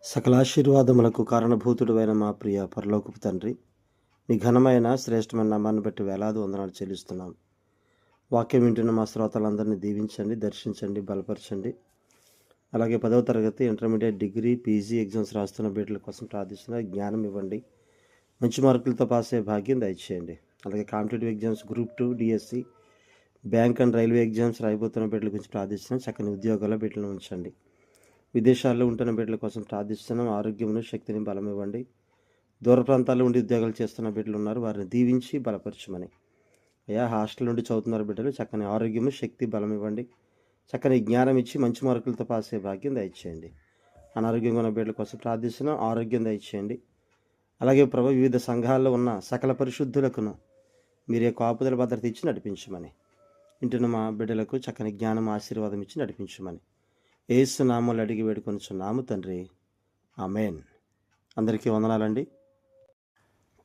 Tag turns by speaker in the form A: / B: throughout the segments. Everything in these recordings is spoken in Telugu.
A: సకలాశీర్వాదములకు కారణభూతుడైన మా ప్రియ పరలోకపు తండ్రి, నీ ఘనమైన శ్రేష్టమైన నామాన్ని బట్టి వేలాది వందనాలు చెల్లిస్తున్నాం. వాక్యం వింటున్న మా శ్రోతలందరినీ దీవించండి, దర్శించండి, బలపరచండి. అలాగే 10వ తరగతి, ఇంటర్మీడియట్, డిగ్రీ, పీజీ ఎగ్జామ్స్ రాస్తున్న బిడ్డల కోసం ప్రార్థిస్తున్న జ్ఞానం ఇవ్వండి, మంచి మార్కులతో పాస్ అయ్యే భాగ్యం దయచేయండి. అలాగే competitive exams, group 2, DSC, bank and railway exams రాయబోతున్న బిడ్డల గురించి ప్రార్థిస్తున్నాం. చక్కని ఉద్యోగాల బిడ్డలను ఉంచండి. విదేశాల్లో ఉంటున్న బిడ్డల కోసం ప్రార్థిస్తున్నాం. ఆరోగ్యమును, శక్తిని, బలం ఇవ్వండి. దూర ప్రాంతాల్లో ఉండి ఉద్యోగాలు చేస్తున్న బిడ్డలు ఉన్నారు, వారిని దీవించి బలపరచమని. అయ్యా, హాస్టల్ నుండి చదువుతున్నారు బిడ్డలు, చక్కని ఆరోగ్యము, శక్తి, బలం ఇవ్వండి. చక్కని జ్ఞానం ఇచ్చి మంచి మార్కులతో పాస్ అయ్యే భాగ్యం దయచేయండి. అనారోగ్యంగా ఉన్న బిడ్డల కోసం ప్రార్థిస్తున్నాం. ఆరోగ్యం దయచేయండి. అలాగే ప్రభు, వివిధ సంఘాల్లో ఉన్న సకల పరిశుద్ధులకును మీరే కాపుదల భద్రత ఇచ్చి నడిపించమని. ఇంటున్న మా బిడ్డలకు చక్కని జ్ఞానం, ఆశీర్వాదం ఇచ్చి నడిపించమని యేసు నామములో అడిగి వేడుకొనుచున్నాము తండ్రి, ఆమేన్. అందరికీ వందనాలండి.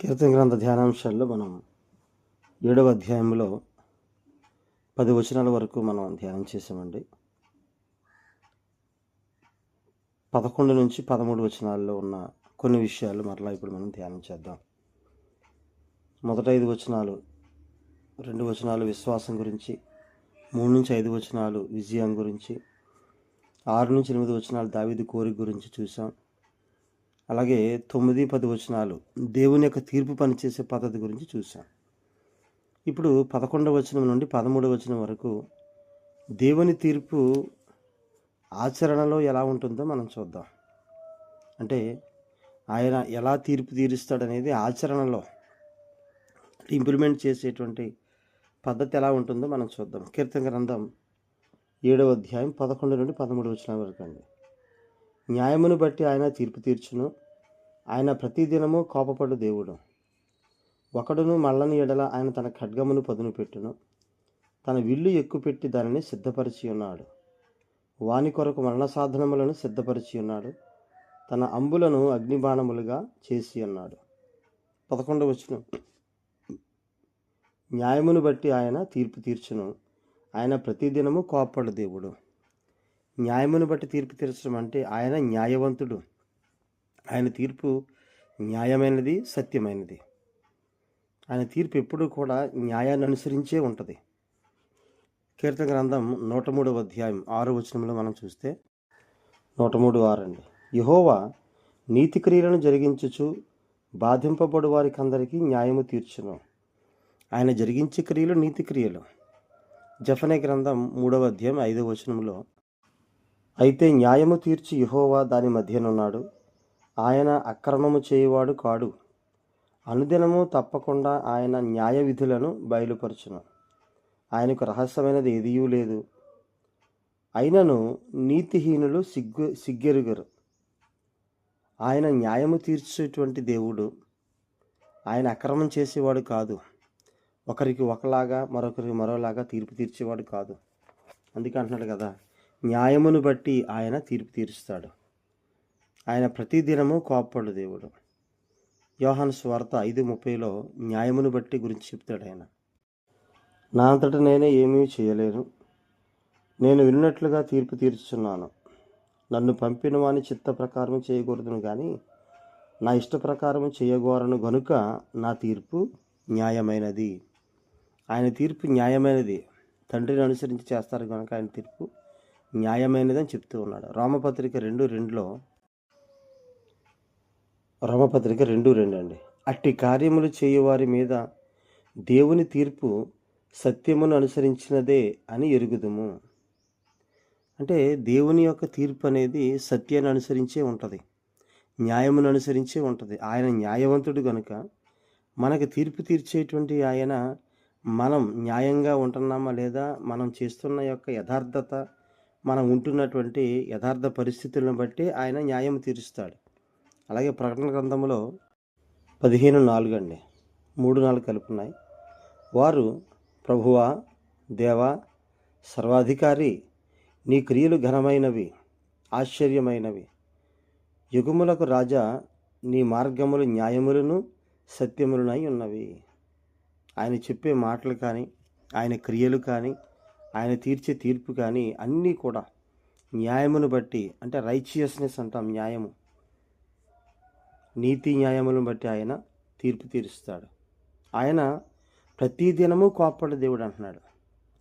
A: కీర్తన గ్రంథ ధ్యానాంశాల్లో మనం 7వ అధ్యాయంలో 10 వచనాల వరకు మనం ధ్యానం చేసామండి. 11 నుంచి 13 వచనాల్లో ఉన్న కొన్ని విషయాలు మరలా ఇప్పుడు మనం ధ్యానం చేద్దాం. మొదట 5 వచనాలు, 2 వచనాలు విశ్వాసం గురించి, 3 నుంచి 5 వచనాలు విజయం గురించి, 6 నుంచి 8 వచనాలు దావీదు కోరిక గురించి చూసాం. అలాగే 9, 10 వచనాలు దేవుని యొక్క తీర్పు పనిచేసే పద్ధతి గురించి చూసాం. ఇప్పుడు 11వ వచనం నుండి 13వ వచనం వరకు దేవుని తీర్పు ఆచరణలో ఎలా ఉంటుందో మనం చూద్దాం. అంటే ఆయన ఎలా తీర్పు తీరుస్తాడనేది ఆచరణలో ఇంప్లిమెంట్ చేసేటువంటి పద్ధతి ఎలా ఉంటుందో మనం చూద్దాం. కీర్తన గ్రంథం 7వ అధ్యాయం 11 నుండి 13 వచనాల వరకు అండి. న్యాయమును బట్టి ఆయన తీర్పు తీర్చును, ఆయన ప్రతిదినము కోపపడు దేవుడు. ఒకడును మల్లని ఎడల ఆయన తన ఖడ్గమును పదును పెట్టును, తన విల్లు ఎక్కుపెట్టి దానిని సిద్ధపరిచి ఉన్నాడు. వాని కొరకు మరణ సాధనములను సిద్ధపరిచి ఉన్నాడు, తన అంబులను అగ్నిబాణములుగా చేసి ఉన్నాడు. 11వ వచనం, న్యాయమును బట్టి ఆయన తీర్పు తీర్చును, ఆయన ప్రతిదినము కోపపడు దేవుడు. న్యాయమును బట్టి తీర్పు తీర్చడం అంటే ఆయన న్యాయవంతుడు. ఆయన తీర్పు న్యాయమైనది, సత్యమైనది. ఆయన తీర్పు ఎప్పుడూ కూడా న్యాయాన్ని అనుసరించే ఉంటుంది. కీర్తన గ్రంథం 103వ అధ్యాయం 6వ వచనంలో మనం చూస్తే 103:6 అండి. యెహోవా నీతి క్రియలను జరిగించుచు బాధింపబడు వారికందరికీ న్యాయము తీర్చును. ఆయన జరిగించే క్రియలు నీతి క్రియలు. జెఫన్యా గ్రంథం 3వ అధ్యాయం 5వ వచనంలో, అయితే న్యాయము తీర్చి యెహోవా దాని మధ్యనున్నాడు, ఆయన అక్రమము చేయువాడు కాడు. అనుదినము తప్పకుండా ఆయన న్యాయ విధులను బయలుపరచును. ఆయనకు రహస్యమైనది ఏదియూ లేదు. అయినను నీతిహీనులు సిగ్గెరుగరు. ఆయన న్యాయము తీర్చేటువంటి దేవుడు. ఆయన అక్రమం చేసేవాడు కాదు. ఒకరికి ఒకలాగా, మరొకరికి మరోలాగా తీర్పు తీర్చేవాడు కాదు. అందుకే అంటున్నాడు కదా, న్యాయమును బట్టి ఆయన తీర్పు తీరుస్తాడు. ఆయన ప్రతిదినము కోపపడు దేవుడు. యోహాను సువార్త 5:30లో న్యాయమును బట్టి గురించి చెప్తాడు ఆయన. నా అంతటా నేనే ఏమీ చేయలేను, నేను విన్నట్లుగా తీర్పు తీర్చుచున్నాను. నన్ను పంపిన వాని చిత్త ప్రకారం చేయకూడదును కానీ నా ఇష్ట ప్రకారం చేయగోరను గనుక నా తీర్పు న్యాయమైనది. ఆయన తీర్పు న్యాయమైనది. తండ్రిని అనుసరించి చేస్తారు కనుక ఆయన తీర్పు న్యాయమైనది అని చెప్తూ ఉన్నాడు. రోమపత్రిక 2:2లో, రోమపత్రిక 2:2 అండి. అట్టి కార్యములు చేయువారి మీద దేవుని తీర్పు సత్యమును అనుసరించినదే అని ఎరుగుదుము. అంటే దేవుని యొక్క తీర్పు అనేది సత్యాన్ని అనుసరించే ఉంటుంది, న్యాయమును అనుసరించే ఉంటుంది. ఆయన న్యాయవంతుడు కనుక మనకు తీర్పు తీర్చేటువంటి ఆయన, మనం న్యాయంగా ఉంటున్నామా లేదా, మనం చేస్తున్న యొక్క యథార్థత, మనం ఉంటున్నటువంటి యథార్థ పరిస్థితులను బట్టి ఆయన న్యాయం తీరుస్తాడు. అలాగే ప్రకటన గ్రంథంలో 15:4 అండి, 3-4 కలుపున్నాయి. వారు, ప్రభువా, దేవా, సర్వాధికారి, నీ క్రియలు ఘనమైనవి, ఆశ్చర్యమైనవి. యుగములకు రాజా, నీ మార్గములు న్యాయములను సత్యములనై ఉన్నవి. ఆయన చెప్పే మాటలు కానీ, ఆయన క్రియలు కానీ, ఆయన తీర్చే తీర్పు కానీ అన్నీ కూడా న్యాయమును బట్టి, అంటే రైచియస్నెస్ అంటాం, న్యాయము. నీతి న్యాయములను బట్టి ఆయన తీర్పు తీరుస్తాడు. ఆయన ప్రతిదినము కోప్పడే దేవుడు అంటున్నాడు.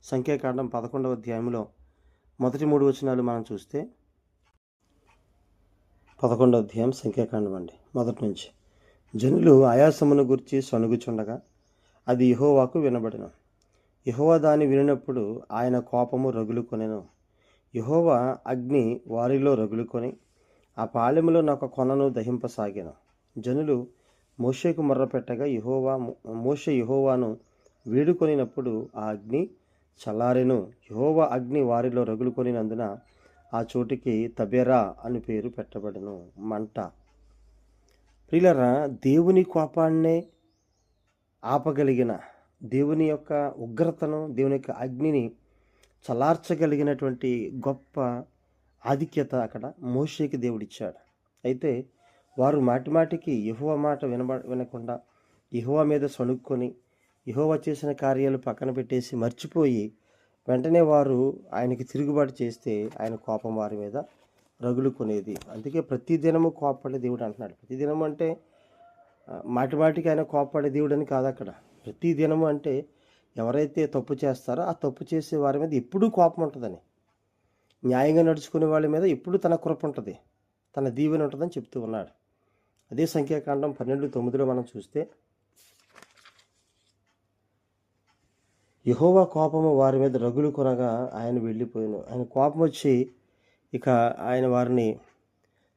A: సంఖ్యాకాండం 11వ అధ్యాయంలో మొదటి 3 వచనాలు మనం చూస్తే, 11వ అధ్యాయం సంఖ్యాకాండం అండి, మొదటి నుంచి. జనులు ఆయాసమును గురించి సణుగుచుండగా అది యెహోవాకు వినబడెను. యెహోవా దాన్ని వినినప్పుడు ఆయన కోపము రగులుకొనెను. యెహోవా అగ్ని వారిలో రగులుకొని ఆ పాళెములో ఒక కొనను దహింపసాగాను. జనులు మోషేకు మొర్రపెట్టగా మోషే యెహోవాను వేడుకొనినప్పుడు ఆ అగ్ని చల్లారెను. యెహోవా అగ్ని వారిలో రగులుకొనినందున ఆ చోటికి తబెరా అని పేరు పెట్టబడెను, మంట. ప్రియులారా, దేవుని కోపాన్నే ఆపగలిగిన, దేవుని యొక్క ఉగ్రతను, దేవుని యొక్క అగ్నిని చల్లార్చగలిగినటువంటి గొప్ప ఆధిక్యత అక్కడ మోషేకి దేవుడిచ్చాడు. అయితే వారు మాటిమాటికి యెహోవా మాట వినకుండా యెహోవా మీద సణుక్కొని యెహోవా చేసిన కార్యాలు పక్కన పెట్టేసి మర్చిపోయి వెంటనే వారు ఆయనకి తిరుగుబాటు చేస్తే ఆయన కోపం వారి మీద రగులుకొనేది. అందుకే ప్రతిదినము కోపపడే దేవుడు అంటున్నాడు. ప్రతిదినము అంటే మాటిమాటికి ఆయన కోపపడే దేవుడు అని కాదు అక్కడ. ప్రతిదినము అంటే ఎవరైతే తప్పు చేస్తారో ఆ తప్పు చేసే వారి మీద ఎప్పుడూ కోపం ఉంటుందని, న్యాయంగా నడుచుకునే వాళ్ళ మీద ఎప్పుడు తన కృప ఉంటుంది, తన దీవెన ఉంటుందని చెప్తూ ఉన్నాడు. అదే సంఖ్యాకాండం 12:9లో మనం చూస్తే, యెహోవా కోపము వారి మీద రగులు కొనగా ఆయన వెళ్ళిపోయాను. ఆయన కోపం వచ్చి ఇక ఆయన వారిని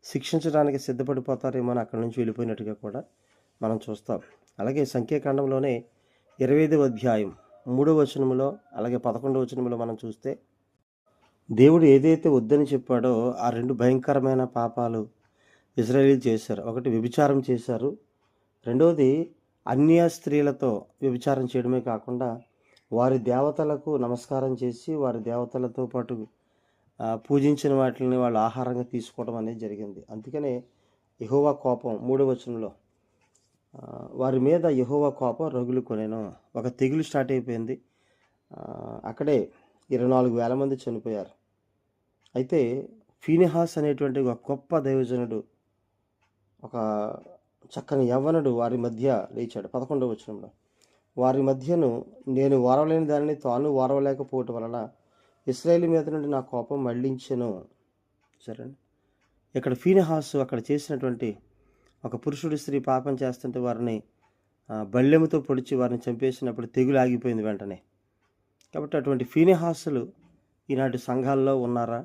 A: శిక్షించడానికి సిద్ధపడిపోతారేమో అని అక్కడి నుంచి వెళ్ళిపోయినట్టుగా కూడా మనం చూస్తాం. అలాగే సంఖ్యాకాండంలోనే 25వ అధ్యాయం 3వ వచనంలో అలాగే 11వ వచనంలో మనం చూస్తే, దేవుడు ఏదైతే వద్దని చెప్పాడో ఆ 2 భయంకరమైన పాపాలు ఇశ్రాయేలీయులు చేశారు. ఒకటి వ్యభిచారం చేశారు, రెండవది అన్య స్త్రీలతో వ్యభిచారం చేయడమే కాకుండా వారి దేవతలకు నమస్కారం చేసి వారి దేవతలతో పాటు పూజించిన వాటిని వాళ్ళు ఆహారంగా తీసుకోవడం అనేది జరిగింది. అందుకనే యెహోవా కోపం 3వ వచనంలో వారి మీద యెహోవా కోపం రగులు కొనెను. ఒక తెగులు స్టార్ట్ అయిపోయింది. అక్కడే 24,000 మంది చనిపోయారు. అయితే ఫీనెహాస్ అనేటువంటి ఒక గొప్ప దైవజనుడు, ఒక చక్కని యవ్వనుడు వారి మధ్య లేచాడు. 11వ వచనంలో, వారి మధ్యను నేను ఓర్వలేని దానిని తాను ఓర్వలేకపోవటం వలన ఇశ్రాయేలు మీద నుండి నా కోపం మళ్లించెను. సరేండి, ఇక్కడ ఫీనెహాసు అక్కడ చేసినటువంటి, ఒక పురుషుడు స్త్రీ పాపం చేస్తుంటే వారిని బల్లెముతో పొడిచి వారిని చంపేసినప్పుడు తెగులు ఆగిపోయింది వెంటనే. కాబట్టి అటువంటి ఫీనెహాసులు ఈనాటి సంఘాల్లో ఉన్నారా?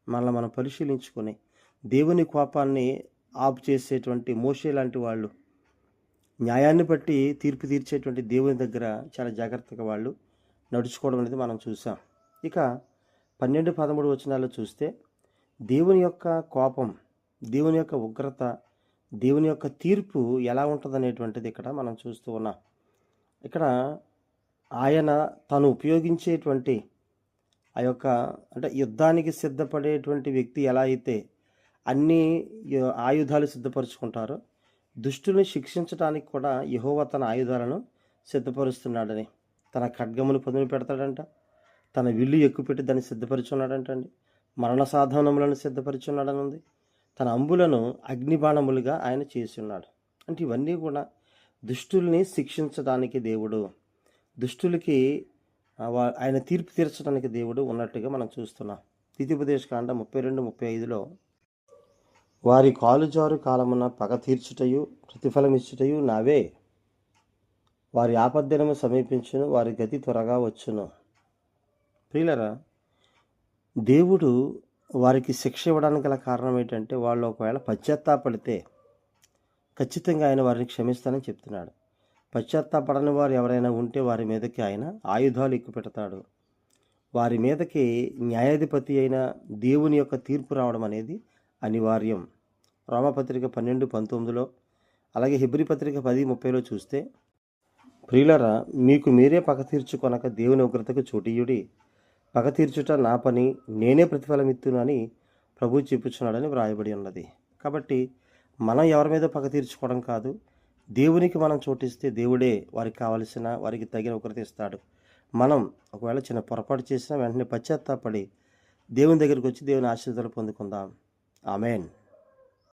A: మనల్ని మనం పరిశీలించుకొని దేవుని కోపాన్ని ఆపు చేసేటువంటి మోషే లాంటి వాళ్ళు, న్యాయాన్ని బట్టి తీర్పు తీర్చేటువంటి దేవుని దగ్గర చాలా జాగ్రత్తగా వాళ్ళు నడుచుకోవడం అనేది మనం చూసాం. ఇక 12-13 వచనాల్లో చూస్తే దేవుని యొక్క కోపం, దేవుని యొక్క ఉగ్రత, దేవుని యొక్క తీర్పు ఎలా ఉంటుందనేటువంటిది ఇక్కడ మనం చూస్తూ ఉన్నాం. ఇక్కడ ఆయన తను ఉపయోగించేటువంటి ఆ యొక్క, అంటే యుద్ధానికి సిద్ధపడేటువంటి వ్యక్తి ఎలా అయితే అన్ని ఆయుధాలు సిద్ధపరుచుకుంటారో, దుష్టుల్ని శిక్షించడానికి కూడా యెహోవా తన ఆయుధాలను సిద్ధపరుస్తున్నాడని, తన ఖడ్గమును పదును పెడతాడంట, తన విల్లు ఎక్కుపెట్టి దాన్ని సిద్ధపరుచున్నాడంటండి, మరణ సాధనములను సిద్ధపరుచున్నాడని ఉంది, తన అంబులను అగ్నిబాణములుగా ఆయన చేసి ఉన్నాడు. అంటే ఇవన్నీ కూడా దుష్టుల్ని శిక్షించడానికి దేవుడు, దుష్టులకి ఆయన తీర్పు తీర్చడానికి దేవుడు ఉన్నట్టుగా మనం చూస్తున్నాం. ద్వితీయోపదేశకాండం 32-35లో, వారి కాలుజారు కాలమున పగ తీర్చుటయు ప్రతిఫలమిచ్చుటయు నావే, వారి ఆపద్దినము సమీపించును, వారి గతి త్వరగా వచ్చును. ప్రియులరా, దేవుడు వారికి శిక్ష ఇవ్వడానికి గల కారణం ఏంటంటే, వాళ్ళు ఒకవేళ పశ్చాత్తాపడితే ఖచ్చితంగా ఆయన వారిని క్షమిస్తానని చెప్తున్నాడు. పశ్చాత్తాపడని వారు ఎవరైనా ఉంటే వారి మీదకి ఆయన ఆయుధాలు ఎక్కుపెడతాడు. వారి మీదకి న్యాయాధిపతి అయిన దేవుని యొక్క తీర్పు రావడం అనేది అనివార్యం. రోమాపత్రిక 12:19లో అలాగే హెబ్రీ పత్రిక 10:30లో చూస్తే, ప్రియులరా, మీకు మీరే పగ తీర్చుకొనక దేవుని ఉగ్రతకు చోటియుడి, పగ తీర్చుట నా పని, నేనే ప్రతిఫలమిత్తును అని ప్రభువు చెప్పుచున్నాడని వ్రాయబడి ఉన్నది. కాబట్టి మనం ఎవరి మీద పగ తీర్చుకోవడం కాదు, దేవునికి మనం చోటిస్తే దేవుడే వారికి కావలసిన, వారికి తగిన ఉగ్రత ఇస్తాడు. మనం ఒకవేళ చిన్న పొరపాటు చేసినా వెంటనే పశ్చాత్తాపడి దేవుని దగ్గరికి వచ్చి దేవుని ఆశీర్వాదాలు పొందుకుందాం. ఆమేన్.